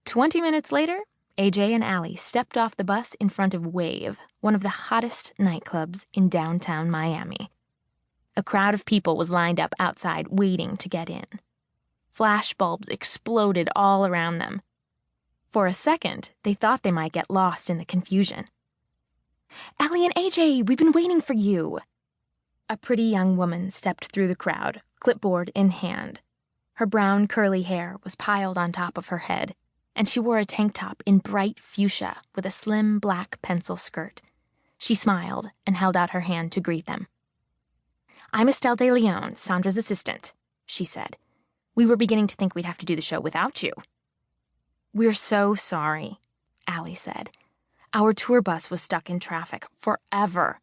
20 minutes later, AJ and Aly stepped off the bus in front of Wave, one of the hottest nightclubs in downtown Miami. A crowd of people was lined up outside waiting to get in. Flash bulbs exploded all around them. For a second, they thought they might get lost in the confusion. "Aly and AJ, we've been waiting for you." A pretty young woman stepped through the crowd, clipboard in hand. Her brown curly hair was piled on top of her head, and she wore a tank top in bright fuchsia with a slim black pencil skirt. She smiled and held out her hand to greet them. "I'm Estelle de Leon, Sandra's assistant," she said. "We were beginning to think we'd have to do the show without you." "We're so sorry," Aly said. "Our tour bus was stuck in traffic forever."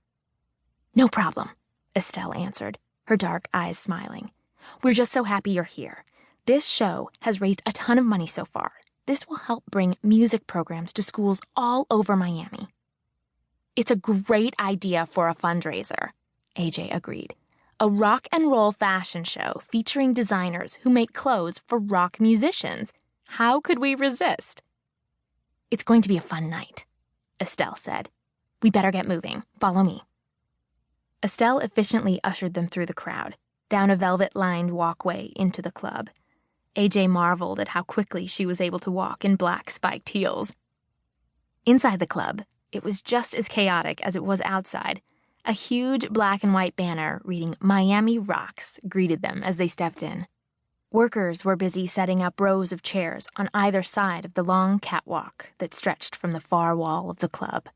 "No problem," Estelle answered, her dark eyes smiling. "We're just so happy you're here. This show has raised a ton of money so far. This will help bring music programs to schools all over Miami." "It's a great idea for a fundraiser," AJ agreed. "A rock and roll fashion show featuring designers who make clothes for rock musicians. How could we resist?" "It's going to be a fun night," Estelle said. "We better get moving. Follow me." Estelle efficiently ushered them through the crowd, down a velvet-lined walkway into the club. AJ marveled at how quickly she was able to walk in black spiked heels. Inside the club, it was just as chaotic as it was outside. A huge black and white banner reading "Miami Rocks" greeted them as they stepped in. Workers were busy setting up rows of chairs on either side of the long catwalk that stretched from the far wall of the club.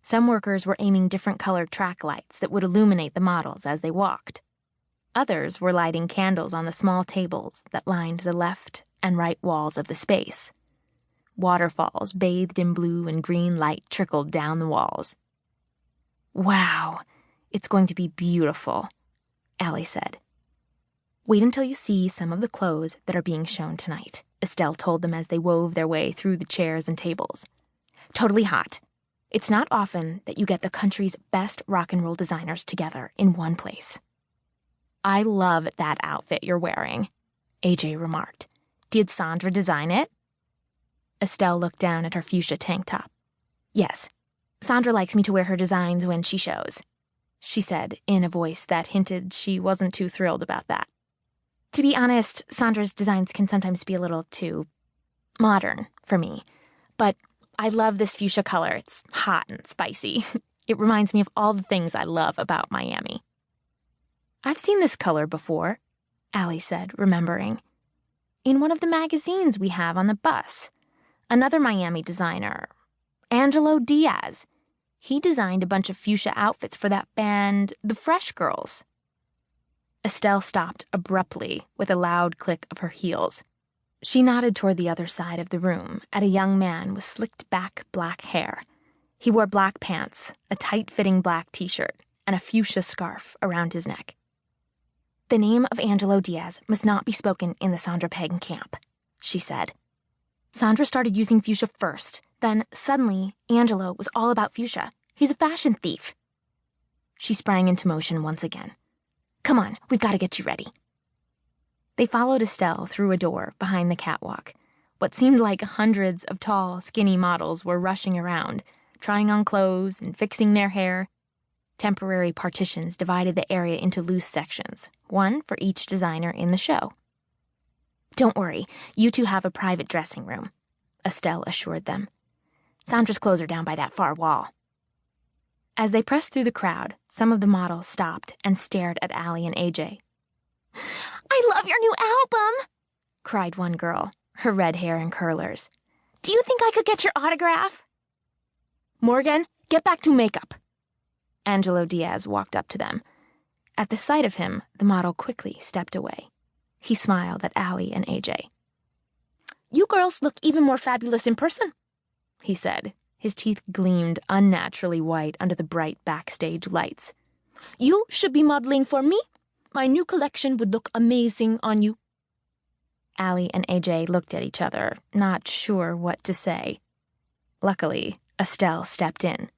Some workers were aiming different colored track lights that would illuminate the models as they walked. Others were lighting candles on the small tables that lined the left and right walls of the space. Waterfalls bathed in blue and green light trickled down the walls. "Wow, it's going to be beautiful," Aly said. "Wait until you see some of the clothes that are being shown tonight," Estelle told them as they wove their way through the chairs and tables. "Totally hot. It's not often that you get the country's best rock and roll designers together in one place." "I love that outfit you're wearing," AJ remarked. "Did Sandra design it?" Estelle looked down at her fuchsia tank top. "Yes. Sandra likes me to wear her designs when she shows," she said in a voice that hinted she wasn't too thrilled about that. "To be honest, Sandra's designs can sometimes be a little too modern for me. But I love this fuchsia color. It's hot and spicy. It reminds me of all the things I love about Miami." "I've seen this color before," Aly said, remembering. "In one of the magazines we have on the bus. Another Miami designer, Angelo Diaz. He designed a bunch of fuchsia outfits for that band, the Fresh Girls." Estelle stopped abruptly with a loud click of her heels. She nodded toward the other side of the room at a young man with slicked back black hair. He wore black pants, a tight-fitting black t-shirt, and a fuchsia scarf around his neck. "The name of Angelo Diaz must not be spoken in the Sandra Pegg camp," she said. "Sandra started using fuchsia first. Then, suddenly, Angelo was all about fuchsia. He's a fashion thief." She sprang into motion once again. "Come on, we've got to get you ready." They followed Estelle through a door behind the catwalk. What seemed like hundreds of tall, skinny models were rushing around, trying on clothes and fixing their hair. Temporary partitions divided the area into loose sections, one for each designer in the show. "Don't worry, you two have a private dressing room," Estelle assured them. "Sandra's clothes are down by that far wall." As they pressed through the crowd, some of the models stopped and stared at Aly and AJ. "I love your new album," cried one girl, her red hair in curlers. "Do you think I could get your autograph?" "Morgan, get back to makeup." Angelo Diaz walked up to them. At the sight of him, the model quickly stepped away. He smiled at Aly and AJ. "You girls look even more fabulous in person," he said. His teeth gleamed unnaturally white under the bright backstage lights. "You should be modeling for me. My new collection would look amazing on you." Aly and AJ looked at each other, not sure what to say. Luckily, Estelle stepped in.